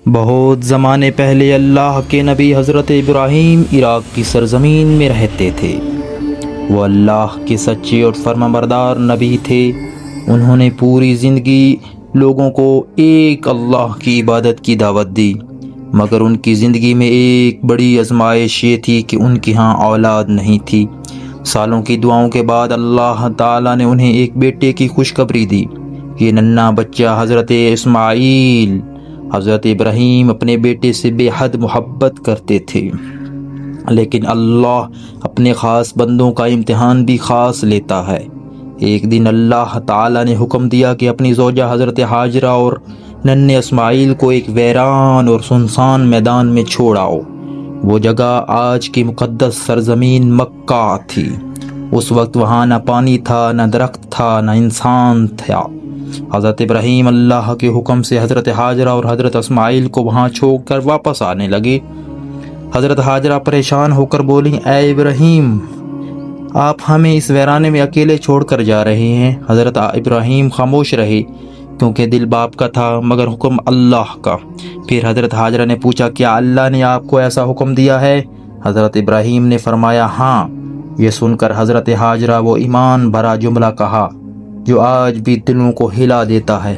بہت زمانے پہلے اللہ کے نبی حضرت ابراہیم عراق کی سرزمین میں رہتے تھے۔ وہ اللہ کے سچے اور فرمانبردار نبی تھے۔ انہوں نے پوری زندگی لوگوں کو ایک اللہ کی عبادت کی دعوت دی، مگر ان کی زندگی میں ایک بڑی آزمائش یہ تھی کہ ان کے ہاں اولاد نہیں تھی۔ سالوں کی دعاؤں کے بعد اللہ تعالیٰ نے انہیں ایک بیٹے کی خوشخبری دی۔ یہ ننھا بچہ حضرت اسماعیل۔ حضرت ابراہیم اپنے بیٹے سے بے حد محبت کرتے تھے، لیکن اللہ اپنے خاص بندوں کا امتحان بھی خاص لیتا ہے۔ ایک دن اللہ تعالیٰ نے حکم دیا کہ اپنی زوجہ حضرت ہاجرہ اور ننھے اسماعیل کو ایک ویران اور سنسان میدان میں چھوڑ آؤ۔ وہ جگہ آج کی مقدس سرزمین مکہ تھی۔ اس وقت وہاں نہ پانی تھا، نہ درخت تھا، نہ انسان تھا۔ حضرت ابراہیم اللہ کے حکم سے حضرت ہاجرہ اور حضرت اسماعیل کو وہاں چھوڑ کر واپس آنے لگے۔ حضرت ہاجرہ پریشان ہو کر بولیں، اے ابراہیم، آپ ہمیں اس ویرانے میں اکیلے چھوڑ کر جا رہے ہیں۔ حضرت ابراہیم خاموش رہے، کیونکہ دل باپ کا تھا مگر حکم اللہ کا۔ پھر حضرت ہاجرہ نے پوچھا، کیا اللہ نے آپ کو ایسا حکم دیا ہے؟ حضرت ابراہیم نے فرمایا، ہاں۔ یہ سن کر حضرت ہاجرہ وہ ایمان بھرا جملہ کہا جو آج بھی دلوں کو ہلا دیتا ہے۔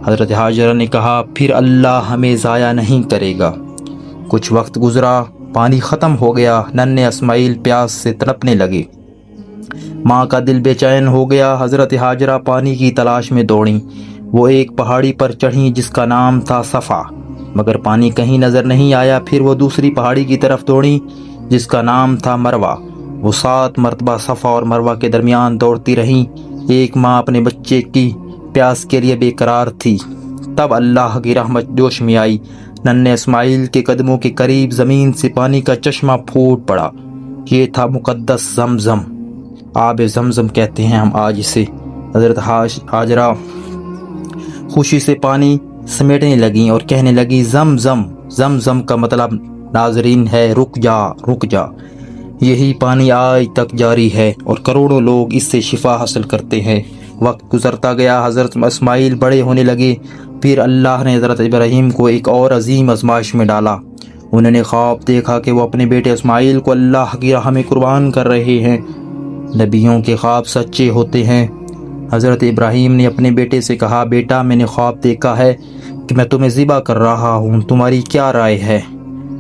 حضرت ہاجرہ نے کہا، پھر اللہ ہمیں ضائع نہیں کرے گا۔ کچھ وقت گزرا، پانی ختم ہو گیا۔ ننھے اسماعیل پیاس سے تڑپنے لگے۔ ماں کا دل بے چین ہو گیا۔ حضرت ہاجرہ پانی کی تلاش میں دوڑیں۔ وہ ایک پہاڑی پر چڑھیں جس کا نام تھا صفا، مگر پانی کہیں نظر نہیں آیا۔ پھر وہ دوسری پہاڑی کی طرف دوڑیں جس کا نام تھا مروہ۔ وہ 7 مرتبہ صفا اور مروہ کے درمیان دوڑتی رہیں۔ ایک ماں اپنے بچے کی پیاس کے لیے بے قرار تھی۔ تب اللہ کی رحمت جوش میں آئی۔ ننھے اسماعیل کے قدموں کے قریب زمین سے پانی کا چشمہ پھوٹ پڑا۔ یہ تھا مقدس زمزم، آب زمزم کہتے ہیں ہم آج اسے۔ حضرت ہاجرہ خوشی سے پانی سمیٹنے لگیں اور کہنے لگی، زمزم۔ زمزم کا مطلب ناظرین ہے رک جا، رک جا۔ یہی پانی آج تک جاری ہے اور کروڑوں لوگ اس سے شفا حاصل کرتے ہیں۔ وقت گزرتا گیا، حضرت اسماعیل بڑے ہونے لگے۔ پھر اللہ نے حضرت ابراہیم کو ایک اور عظیم آزمائش میں ڈالا۔ انہوں نے خواب دیکھا کہ وہ اپنے بیٹے اسماعیل کو اللہ کی راہ میں قربان کر رہے ہیں۔ نبیوں کے خواب سچے ہوتے ہیں۔ حضرت ابراہیم نے اپنے بیٹے سے کہا، بیٹا، میں نے خواب دیکھا ہے کہ میں تمہیں ذبح کر رہا ہوں، تمہاری کیا رائے ہے؟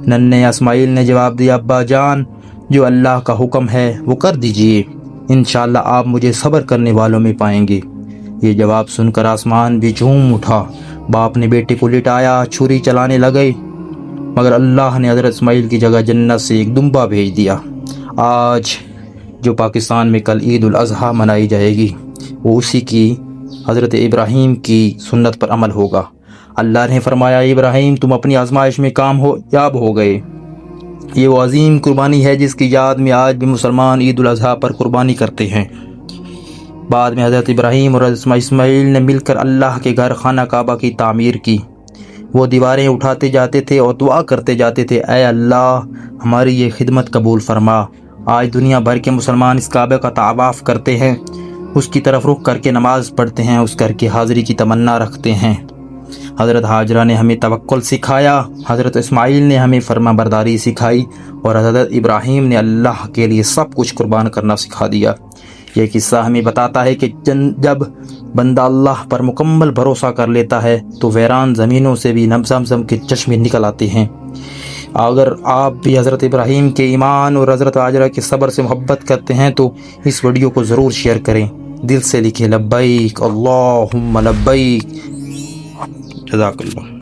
ننھے اسماعیل نے جواب دیا، ابا جان، جو اللہ کا حکم ہے وہ کر دیجئے، انشاءاللہ آپ مجھے صبر کرنے والوں میں پائیں گے۔ یہ جواب سن کر آسمان بھی جھوم اٹھا۔ باپ نے بیٹے کو لٹایا، چھری چلانے لگے، مگر اللہ نے حضرت اسماعیل کی جگہ جنت سے ایک دمبا بھیج دیا۔ آج جو پاکستان میں کل عید الاضحیٰ منائی جائے گی، وہ اسی کی حضرت ابراہیم کی سنت پر عمل ہوگا۔ اللہ نے فرمایا، ابراہیم تم اپنی آزمائش میں کامیاب ہو گئے۔ یہ وہ عظیم قربانی ہے جس کی یاد میں آج بھی مسلمان عید الاضحیٰ پر قربانی کرتے ہیں۔ بعد میں حضرت ابراہیم اور حضرت اسماعیل نے مل کر اللہ کے گھر خانہ کعبہ کی تعمیر کی۔ وہ دیواریں اٹھاتے جاتے تھے اور دعا کرتے جاتے تھے، اے اللہ ہماری یہ خدمت قبول فرما۔ آج دنیا بھر کے مسلمان اس کعبہ کا طواف کرتے ہیں، اس کی طرف رخ کر کے نماز پڑھتے ہیں، اس گھر کی حاضری کی تمنا رکھتے ہیں۔ حضرت ہاجرہ نے ہمیں توکل سکھایا، حضرت اسماعیل نے ہمیں فرما برداری سکھائی، اور حضرت ابراہیم نے اللہ کے لیے سب کچھ قربان کرنا سکھا دیا۔ یہ قصہ ہمیں بتاتا ہے کہ جب بندہ اللہ پر مکمل بھروسہ کر لیتا ہے تو ویران زمینوں سے بھی زمزم کے چشمے نکل آتے ہیں۔ اگر آپ بھی حضرت ابراہیم کے ایمان اور حضرت ہاجرہ کے صبر سے محبت کرتے ہیں تو اس ویڈیو کو ضرور شیئر کریں، دل سے لکھیں لبیک اللہم لبیک۔ جزاک اللہ۔